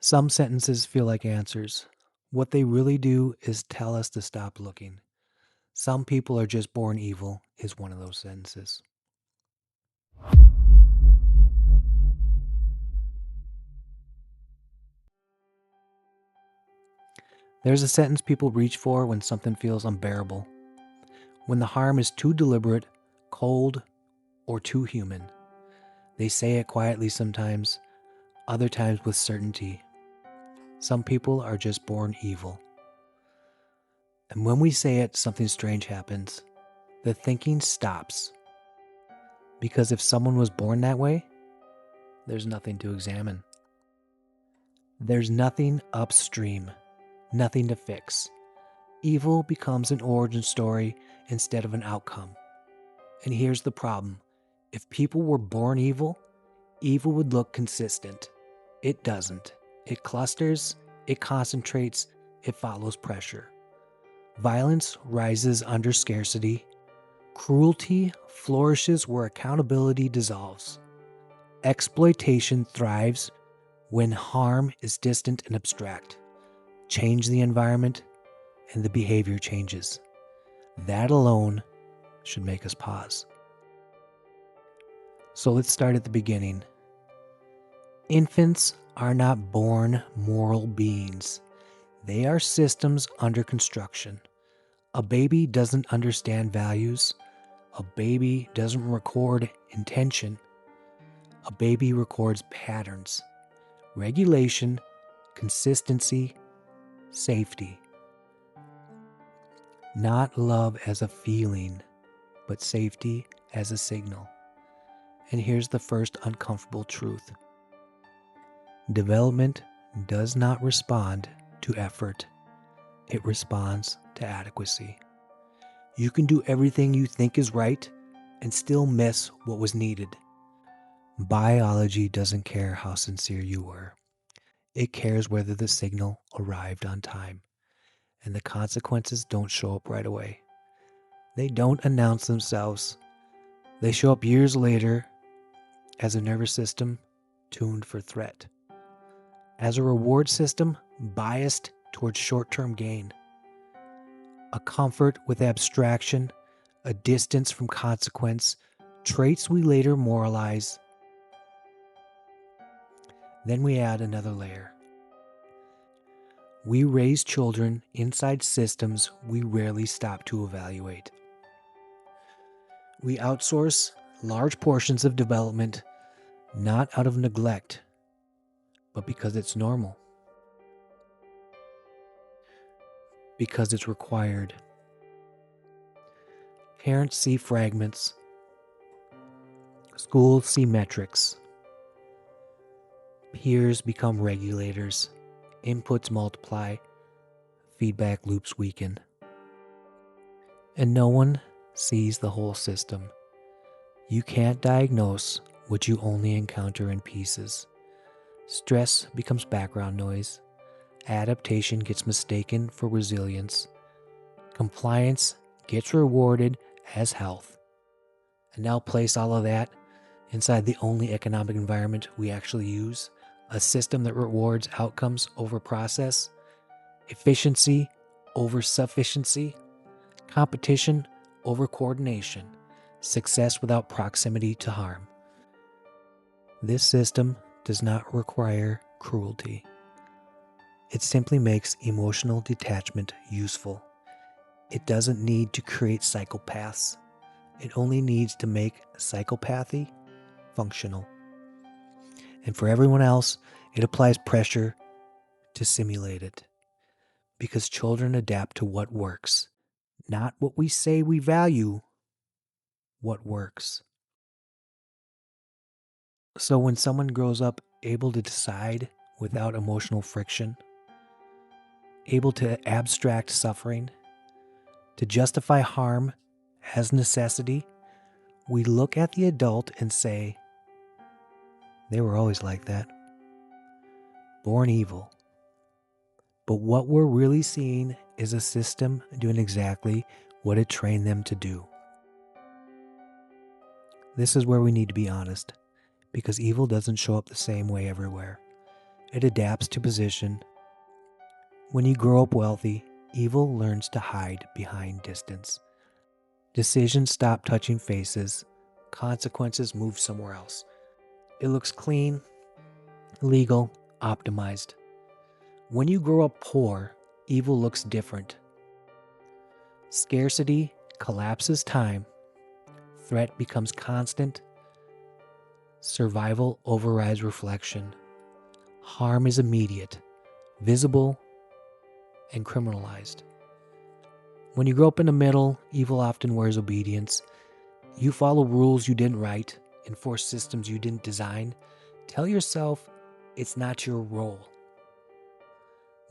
Some sentences feel like answers. What they really do is tell us to stop looking. Some people are just born evil is one of those sentences. There's a sentence people reach for when something feels unbearable. When the harm is too deliberate, cold, or too human. They say it quietly sometimes, other times with certainty. Some people are just born evil. And when we say it, something strange happens. The thinking stops. Because if someone was born that way, there's nothing to examine. There's nothing upstream, nothing to fix. Evil becomes an origin story instead of an outcome. And here's the problem. If people were born evil, evil would look consistent. It doesn't. It clusters, it concentrates, it follows pressure. Violence rises under scarcity. Cruelty flourishes where accountability dissolves. Exploitation thrives when harm is distant and abstract. Change the environment, and the behavior changes. That alone should make us pause. So let's start at the beginning. Infants are not born moral beings. They are systems under construction. A baby doesn't understand values. A baby doesn't record intention. A baby records patterns, regulation, consistency, safety. Not love as a feeling, but safety as a signal. And here's the first uncomfortable truth. Development does not respond to effort. It responds to adequacy. You can do everything you think is right and still miss what was needed. Biology doesn't care how sincere you were. It cares whether the signal arrived on time. And the consequences don't show up right away. They don't announce themselves. They show up years later as a nervous system tuned for threat. As a reward system biased towards short-term gain. A comfort with abstraction, a distance from consequence, traits we later moralize. Then we add another layer. We raise children inside systems we rarely stop to evaluate. We outsource large portions of development not out of neglect, but because it's normal. Because it's required. Parents see fragments. Schools see metrics. Peers become regulators. Inputs multiply. Feedback loops weaken. And no one sees the whole system. You can't diagnose what you only encounter in pieces. Stress becomes background noise. Adaptation gets mistaken for resilience. Compliance gets rewarded as health. And now place all of that inside the only economic environment we actually use, a system that rewards outcomes over process, efficiency over sufficiency, competition over coordination, success without proximity to harm. This system does not require cruelty. It simply makes emotional detachment useful. It doesn't need to create psychopaths. It only needs to make psychopathy functional. And for everyone else, it applies pressure to simulate it. Because children adapt to what works, not what we say we value, what works. So when someone grows up able to decide without emotional friction, able to abstract suffering, to justify harm as necessity, we look at the adult and say, they were always like that. Born evil. But what we're really seeing is a system doing exactly what it trained them to do. This is where we need to be honest, because evil doesn't show up the same way everywhere. It adapts to position. When you grow up wealthy, evil learns to hide behind distance. Decisions stop touching faces. Consequences move somewhere else. It looks clean, legal, optimized. When you grow up poor, evil looks different. Scarcity collapses time. Threat becomes constant. Survival overrides reflection. Harm is immediate, visible, and criminalized. When you grow up in the middle, evil often wears obedience. You follow rules you didn't write, enforce systems you didn't design. Tell yourself it's not your role.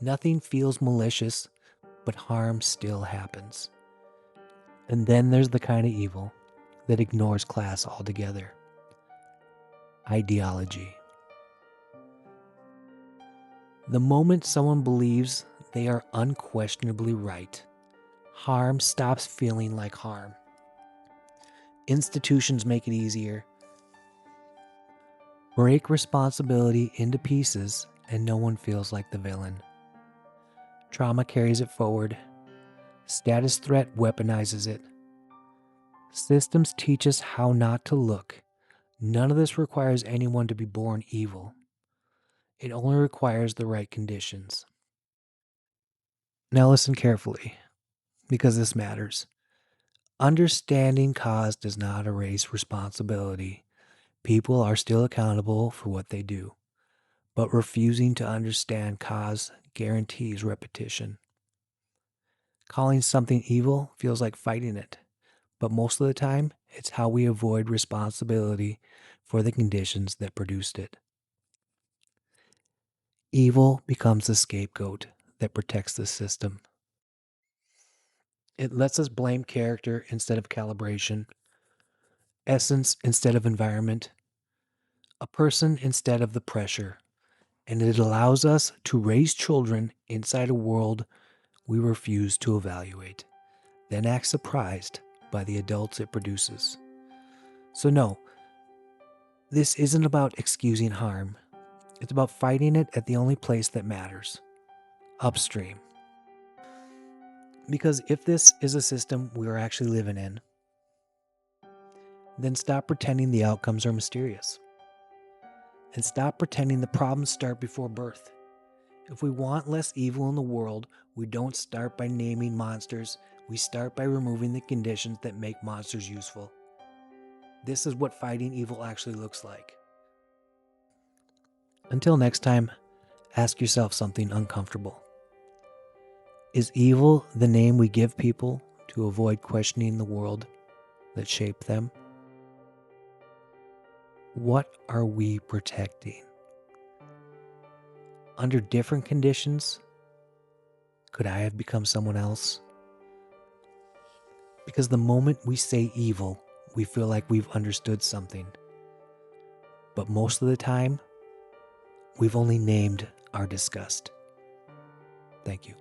Nothing feels malicious, but harm still happens. And then there's the kind of evil that ignores class altogether. Ideology. The moment someone believes they are unquestionably right, harm stops feeling like harm. Institutions make it easier. Break responsibility into pieces and no one feels like the villain. Trauma carries it forward. Status threat weaponizes it. Systems teach us how not to look. None of this requires anyone to be born evil. It only requires the right conditions. Now listen carefully, because this matters. Understanding cause does not erase responsibility. People are still accountable for what they do, but refusing to understand cause guarantees repetition. Calling something evil feels like fighting it, but most of the time, it's how we avoid responsibility for the conditions that produced it. Evil becomes the scapegoat that protects the system. It lets us blame character instead of calibration, essence instead of environment, a person instead of the pressure, and it allows us to raise children inside a world we refuse to evaluate, then act surprised by the adults it produces. So no, this isn't about excusing harm. It's about fighting it at the only place that matters, upstream. Because if this is a system we are actually living in, then stop pretending the outcomes are mysterious. And stop pretending the problems start before birth. If we want less evil in the world, we don't start by naming monsters. We start by removing the conditions that make monsters useful. This is what fighting evil actually looks like. Until next time, ask yourself something uncomfortable. Is evil the name we give people to avoid questioning the world that shaped them? What are we protecting? Under different conditions, could I have become someone else? Because the moment we say evil, we feel like we've understood something. But most of the time, we've only named our disgust. Thank you.